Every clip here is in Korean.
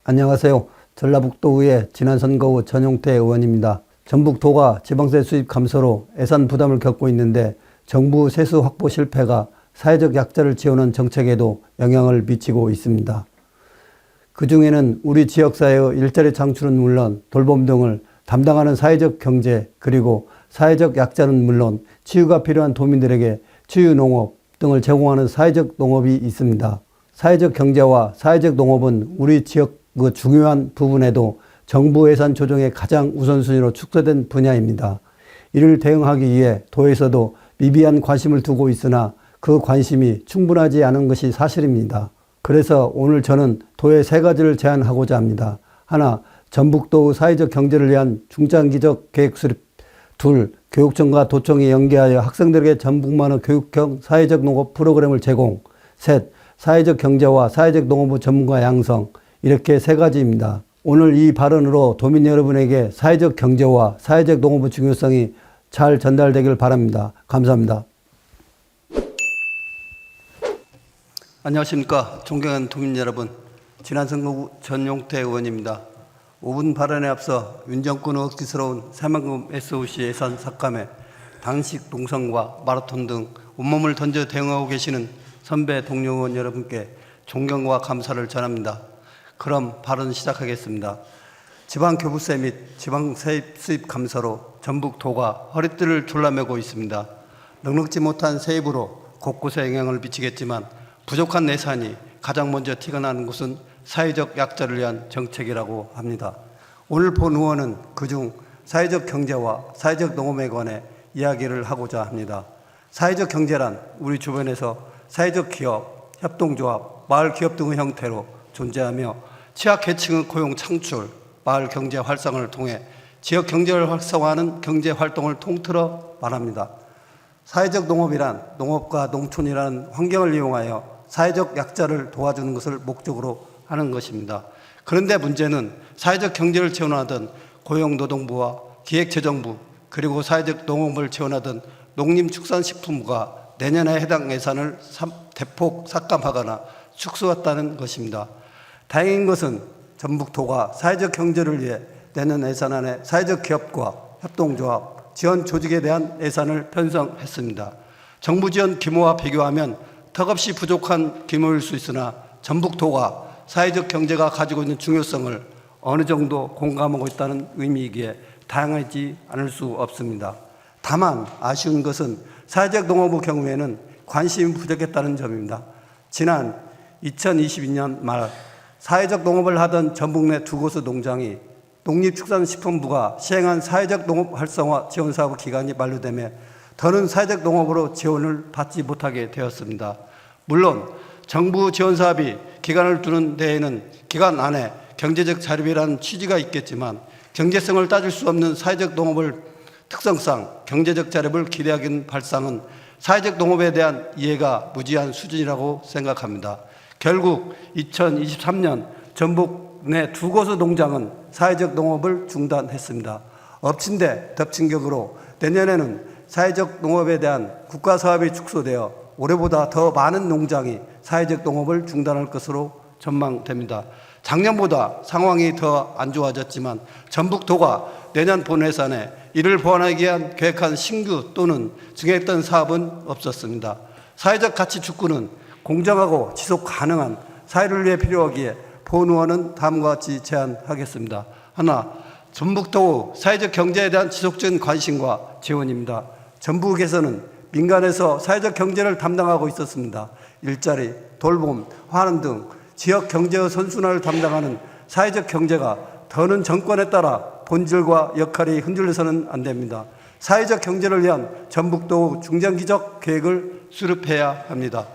안녕하세요. 전라북도의회 지난선거 후 전용태 의원입니다. 전북도가 지방세 수입 감소로 예산 부담을 겪고 있는데 정부 세수 확보 실패가 사회적 약자를 지원하는 정책에도 영향을 미치고 있습니다. 그중에는 우리 지역사회의 일자리 창출은 물론 돌봄 등을 담당하는 사회적 경제 그리고 사회적 약자는 물론 치유가 필요한 도민들에게 치유농업 등을 제공하는 사회적 농업이 있습니다. 사회적 경제와 사회적 농업은 우리 지역 그 중요한 부분에도 정부 예산 조정의 가장 우선순위로 축소된 분야입니다. 이를 대응하기 위해 도에서도 미비한 관심을 두고 있으나 그 관심이 충분하지 않은 것이 사실입니다. 그래서 오늘 저는 도의 세 가지를 제안하고자 합니다. 하나, 전북도 사회적 경제를 위한 중장기적 계획 수립. 둘, 교육청과 도청이 연계하여 학생들에게 전북만의 교육형 사회적 농업 프로그램을 제공. 셋, 사회적 경제와 사회적 농업부 전문가 양성. 이렇게 세 가지입니다. 오늘 이 발언으로 도민 여러분에게 사회적 경제와 사회적 농업의 중요성이 잘 전달되길 바랍니다. 감사합니다. 안녕하십니까. 존경하는 도민 여러분. 지난 선거 후 전용태 의원입니다. 5분 발언에 앞서 윤정권의 억지스러운 새만금 SOC 예산 삭감에 단식 농성과 마라톤 등 온몸을 던져 대응하고 계시는 선배 동료 의원 여러분께 존경과 감사를 전합니다. 그럼 발언 시작하겠습니다. 지방교부세 및 지방세입 수입 감소로 전북도가 허리띠를 졸라매고 있습니다. 넉넉지 못한 세입으로 곳곳에 영향을 미치겠지만 부족한 예산이 가장 먼저 티가 나는 것은 사회적 약자를 위한 정책이라고 합니다. 오늘 본 의원은 그중 사회적 경제와 사회적 농업에 관해 이야기를 하고자 합니다. 사회적 경제란 우리 주변에서 사회적 기업, 협동조합, 마을기업 등의 형태로 존재하며 취약계층의 고용 창출, 마을 경제 활성화를 통해 지역 경제를 활성화하는 경제 활동을 통틀어 말합니다. 사회적 농업이란 농업과 농촌이라는 환경을 이용하여 사회적 약자를 도와주는 것을 목적으로 하는 것입니다. 그런데 문제는 사회적 경제를 지원하던 고용노동부와 기획재정부 그리고 사회적 농업을 지원하던 농림축산식품부가 내년에 해당 예산을 대폭 삭감하거나 축소했다는 것입니다. 다행인 것은 전북도가 사회적 경제를 위해 내년 예산안에 사회적 기업과 협동조합, 지원 조직에 대한 예산을 편성했습니다. 정부 지원 규모와 비교하면 턱없이 부족한 규모일 수 있으나 전북도가 사회적 경제가 가지고 있는 중요성을 어느 정도 공감하고 있다는 의미이기에 다양하지 않을 수 없습니다. 다만 아쉬운 것은 사회적 농업의 경우에는 관심이 부족했다는 점입니다. 지난 2022년 말 사회적 농업을 하던 전북 내 두 곳의 농장이 농림축산식품부가 시행한 사회적 농업 활성화 지원 사업 기간이 만료되며 더는 사회적 농업으로 지원을 받지 못하게 되었습니다. 물론 정부 지원 사업이 기간을 두는 데에는 기간 안에 경제적 자립이라는 취지가 있겠지만 경제성을 따질 수 없는 사회적 농업을 특성상 경제적 자립을 기대하기는 발상은 사회적 농업에 대한 이해가 무지한 수준이라고 생각합니다. 결국 2023년 전북 내 두 곳의 농장은 사회적 농업을 중단했습니다. 엎친 데 덮친 격으로 내년에는 사회적 농업에 대한 국가 사업이 축소되어 올해보다 더 많은 농장이 사회적 농업을 중단할 것으로 전망됩니다. 작년보다 상황이 더 안 좋아졌지만 전북도가 내년 본 예산에 이를 보완하기 위한 계획한 신규 또는 증액했던 사업은 없었습니다. 사회적 가치 축구는 공정하고 지속 가능한 사회를 위해 필요하기에 본 의원은 다음과 같이 제안하겠습니다. 하나, 전북도 사회적 경제에 대한 지속적인 관심과 지원입니다. 전북에서는 민간에서 사회적 경제를 담당하고 있었습니다. 일자리, 돌봄, 환원 등 지역 경제의 선순환을 담당하는 사회적 경제가 더는 정권에 따라 본질과 역할이 흔들려서는 안 됩니다. 사회적 경제를 위한 전북도 중장기적 계획을 수립해야 합니다.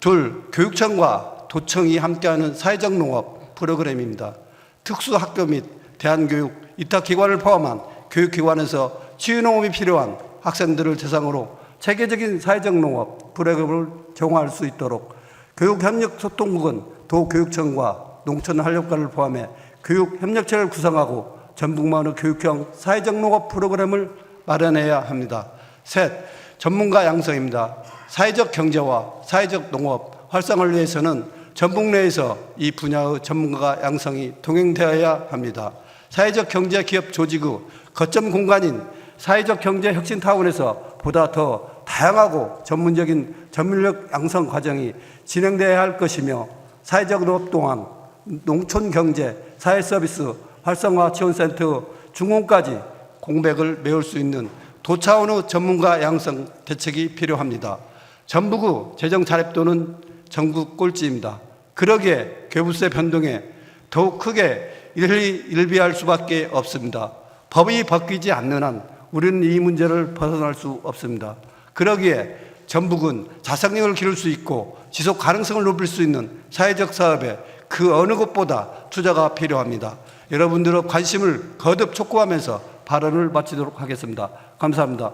둘, 교육청과 도청이 함께하는 사회적 농업 프로그램입니다. 특수학교 및 대안교육, 이타기관을 포함한 교육기관에서 치유농업이 필요한 학생들을 대상으로 체계적인 사회적 농업 프로그램을 제공할 수 있도록 교육협력소통국은 도교육청과 농촌활력과를 포함해 교육협력체를 구성하고 전북만의 교육형 사회적 농업 프로그램을 마련해야 합니다. 셋, 전문가 양성입니다. 사회적 경제와 사회적 농업 활성화를 위해서는 전북 내에서 이 분야의 전문가 양성이 동행되어야 합니다. 사회적 경제 기업 조직의 거점 공간인 사회적 경제 혁신타운에서 보다 더 다양하고 전문적인 전문력 양성 과정이 진행되어야 할 것이며 사회적 노동항, 농촌경제, 사회서비스, 활성화 지원센터 중공까지 공백을 메울 수 있는 도차원의 전문가 양성 대책이 필요합니다. 전북의 재정 자립도는 전국 꼴찌입니다. 그러기에 교부세 변동에 더욱 크게 일비할 수밖에 없습니다. 법이 바뀌지 않는 한 우리는 이 문제를 벗어날 수 없습니다. 그러기에 전북은 자생력을 기를 수 있고 지속 가능성을 높일 수 있는 사회적 사업에 그 어느 것보다 투자가 필요합니다. 여러분들의 관심을 거듭 촉구하면서 발언을 마치도록 하겠습니다. 감사합니다.